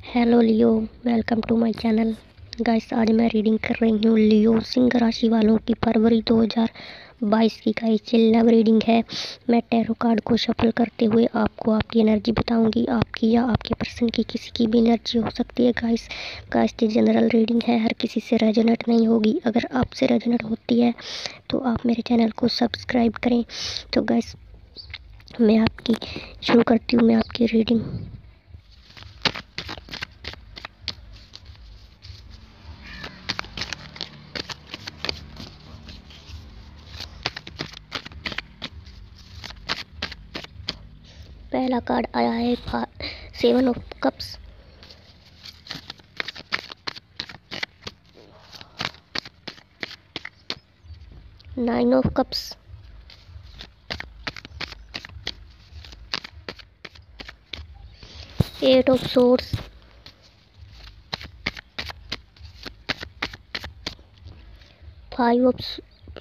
Hello Leo, welcome to my channel. Guys, आज मैं reading कर रही हूँ लियो सिंह राशि वालों की फरवरी 2022 की गाइस लव रीडिंग है। मैं टैरो कार्ड को शफल करते हुए आपको आपकी एनर्जी बताऊंगी। आपकी या आपके पर्सन की किसी की भी एनर्जी हो सकती है गाइस। ये जनरल रीडिंग है, हर किसी से रेजोनेट नहीं होगी। अगर आपसे रेजोनेट होती है तो आप मेरे चैनल को सब्सक्राइब करें। तो गाइस, मैं आपकी शुरू करती हूँ मैं आपकी रीडिंग। पहला कार्ड आया है 7 of cups, nine of cups, eight of swords, five of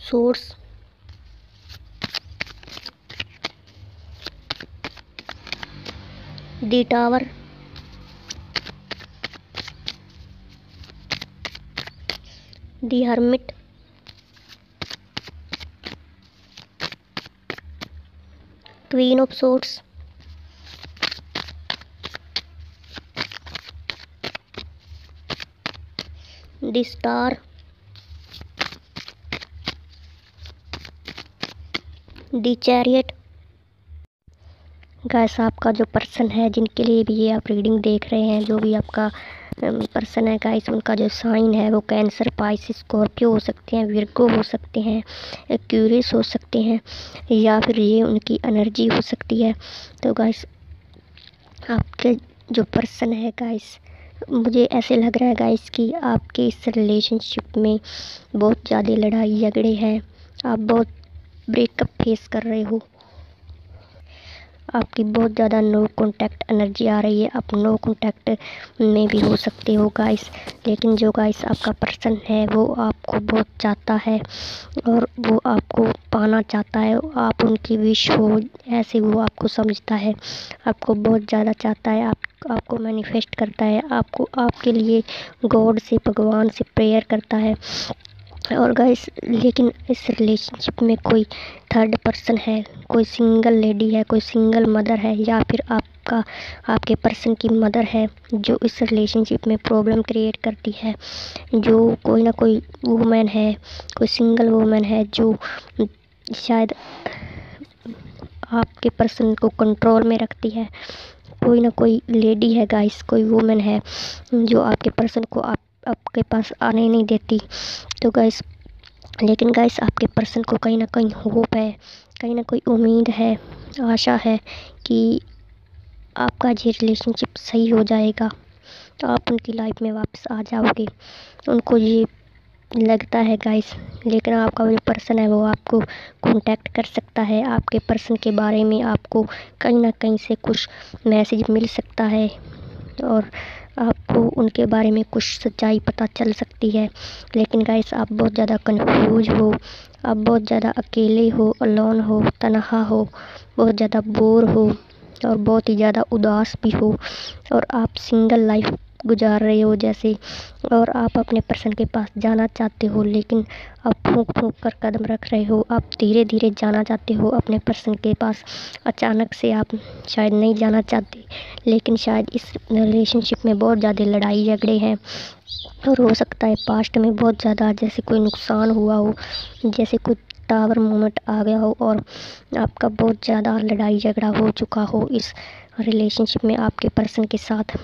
swords, the tower, the hermit, queen of swords, the star, the chariot. Guys, आपका जो पर्सन है, जिनके लिए भी ये आप रीडिंग देख रहे हैं, जो भी आपका पर्सन है गाइस, उनका जो साइन है वो कैंसर, पाइसिस, स्कॉर्पियो हो सकते हैं, विर्गो हो सकते हैं, एक्यूरियस हो सकते हैं, या फिर ये उनकी एनर्जी हो सकती है। तो गाइस, आपके जो पर्सन है गाइस, मुझे ऐसे लग रहा है गाइस कि आपके इस रिलेशनशिप में बहुत ज़्यादा लड़ाई झगड़े हैं। आप बहुत ब्रेकअप फेस कर रहे हो। आपकी बहुत ज़्यादा नो कांटेक्ट एनर्जी आ रही है। आप नो कांटेक्ट में भी हो सकते हो गाइस, लेकिन जो गाइस आपका पर्सन है वो आपको बहुत चाहता है और वो आपको पाना चाहता है। आप उनकी विश हो, ऐसे वो आपको समझता है, आपको बहुत ज़्यादा चाहता है, आपको मैनिफेस्ट करता है, आपको आपके लिए गॉड से, भगवान से प्रेयर करता है। और गाइस, लेकिन इस रिलेशनशिप में कोई थर्ड पर्सन है, कोई सिंगल लेडी है, कोई सिंगल मदर है, या फिर आपके पर्सन की मदर है जो इस रिलेशनशिप में प्रॉब्लम क्रिएट करती है। जो कोई ना कोई वुमेन है, कोई सिंगल वुमेन है जो शायद आपके पर्सन को कंट्रोल में रखती है। कोई ना कोई लेडी है गाइस, कोई वुमेन है जो आपके पर्सन को आपके पास आने नहीं देती। तो गाइस, लेकिन गाइस आपके पर्सन को कहीं ना कहीं होप है, कहीं ना कोई उम्मीद है, आशा है कि आपका ये रिलेशनशिप सही हो जाएगा, तो आप उनकी लाइफ में वापस आ जाओगे। उनको ये लगता है गाइस, लेकिन आपका जो पर्सन है वो आपको कांटेक्ट कर सकता है। आपके पर्सन के बारे में आपको कहीं ना कहीं से कुछ मैसेज मिल सकता है और आपको उनके बारे में कुछ सच्चाई पता चल सकती है। लेकिन गाइस, आप बहुत ज़्यादा कंफ्यूज हो, आप बहुत ज़्यादा अकेले हो, अलोन हो, तन्हा हो, बहुत ज़्यादा बोर हो और बहुत ही ज़्यादा उदास भी हो, और आप सिंगल लाइफ गुजार रहे हो जैसे, और आप अपने पर्सन के पास जाना चाहते हो, लेकिन आप फूंक फूंक कर कदम रख रहे हो। आप धीरे धीरे जाना चाहते हो अपने पर्सन के पास। अचानक से आप शायद नहीं जाना चाहते, लेकिन शायद इस रिलेशनशिप में बहुत ज़्यादा लड़ाई झगड़े हैं, और हो सकता है पास्ट में बहुत ज़्यादा जैसे कोई नुकसान हुआ हो, जैसे कोई टावर मोमेंट आ गया हो और आपका बहुत ज़्यादा लड़ाई झगड़ा हो चुका हो इस रिलेशनशिप में आपके पर्सन के साथ।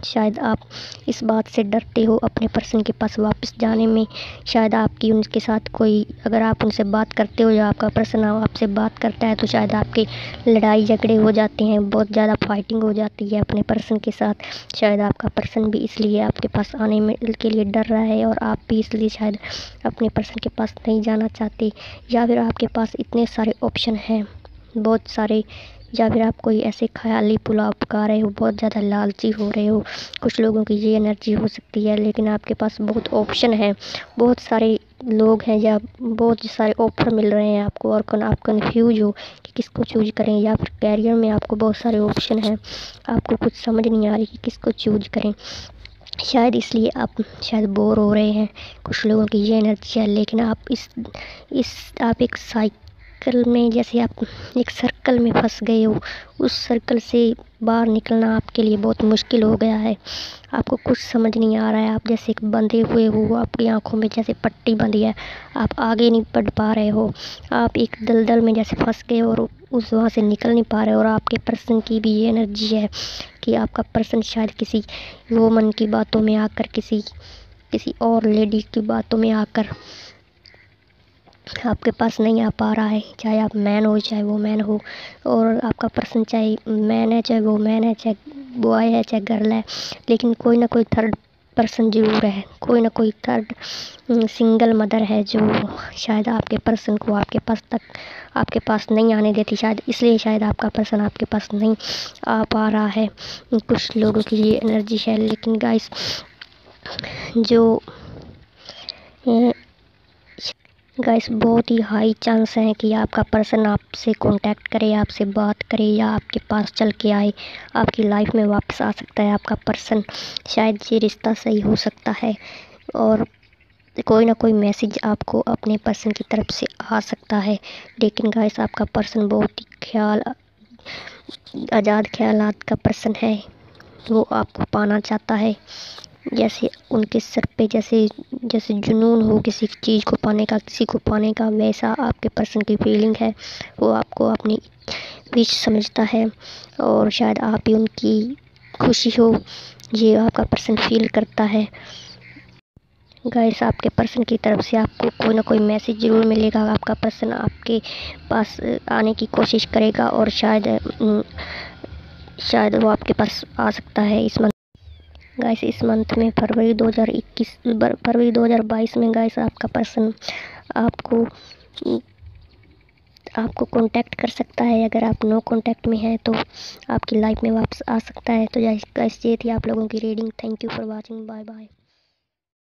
शायद आप इस बात से डरते हो अपने पर्सन के पास वापस जाने में। शायद आपकी उनके साथ कोई, अगर आप उनसे बात करते हो या आपका पर्सन आपसे बात करता है, तो शायद आपके लड़ाई झगड़े हो जाते हैं, बहुत ज़्यादा फाइटिंग हो जाती है अपने पर्सन के साथ। शायद आपका पर्सन भी इसलिए आपके पास आने में के लिए डर रहा है, और आप भी इसलिए शायद अपने पर्सन के पास नहीं जाना चाहते। या फिर आपके पास इतने सारे ऑप्शन हैं, बहुत सारे या फिर आप कोई ऐसे ख्याली पुलाव पका रहे हो, बहुत ज़्यादा लालची हो रहे हो। कुछ लोगों की ये एनर्जी हो सकती है, लेकिन आपके पास बहुत ऑप्शन है, बहुत सारे लोग हैं या बहुत सारे ऑफर मिल रहे हैं आपको, और आप कन्फ्यूज हो कि किसको चूज करें, या फिर कैरियर में आपको बहुत सारे ऑप्शन हैं, आपको कुछ समझ नहीं आ रही कि किसको चूज करें। शायद इसलिए आप शायद बोर हो रहे हैं। कुछ लोगों की ये एनर्जी है, लेकिन आप आप एक साइकिल में, जैसे आप एक सर्कल में फंस गए हो, उस सर्कल से बाहर निकलना आपके लिए बहुत मुश्किल हो गया है। आपको कुछ समझ नहीं आ रहा है, आप जैसे एक बंधे हुए हो, आपकी आंखों में जैसे पट्टी बंधी है, आप आगे नहीं बढ़ पा रहे हो, आप एक दलदल में जैसे फंस गए और उस वहाँ से निकल नहीं पा रहे हो। और आपके पर्सन की भी ये एनर्जी है कि आपका पर्सन शायद किसी वुमन की बातों में आकर, किसी और लेडी की बातों में आकर आपके पास नहीं आ पा रहा है। चाहे आप मैन हो चाहे वो मैन हो, और आपका पर्सन चाहे मैन है चाहे वो मैन है, चाहे बॉय है चाहे गर्ल है, लेकिन कोई ना कोई थर्ड पर्सन ज़रूर है, कोई ना कोई थर्ड सिंगल मदर है जो शायद आपके पर्सन को आपके पास नहीं आने देती। शायद इसलिए शायद आपका पर्सन आपके पास नहीं आ पा रहा है। कुछ लोगों की ये एनर्जी है। लेकिन गाइस, जो बहुत ही हाई चांस है कि आपका पर्सन आपसे कांटेक्ट करे, आपसे बात करे, या आपके पास चल के आए, आपकी लाइफ में वापस आ सकता है आपका पर्सन। शायद ये रिश्ता सही हो सकता है, और कोई ना कोई मैसेज आपको अपने पर्सन की तरफ से आ सकता है। लेकिन गाइस, आपका पर्सन बहुत ही आज़ाद ख्यालात का पर्सन है। वो आपको पाना चाहता है, जैसे उनके सर पे जैसे जैसे जुनून हो किसी चीज़ को पाने का, किसी को पाने का, वैसा आपके पर्सन की फीलिंग है। वो आपको अपनी विश समझता है, और शायद आप ही उनकी खुशी हो, ये आपका पर्सन फील करता है। गाइस, आपके पर्सन की तरफ से आपको कोई ना कोई मैसेज ज़रूर मिलेगा। आपका पर्सन आपके पास आने की कोशिश करेगा, और शायद वो आपके पास आ सकता है इस मंथ। गाइस, इस मंथ में फरवरी 2022 में गाइस, आपका पर्सन आपको कांटेक्ट कर सकता है। अगर आप नो कांटेक्ट में हैं तो आपकी लाइफ में वापस आ सकता है। तो गाइस, ये थी आप लोगों की reading. Thank you for watching. Bye bye.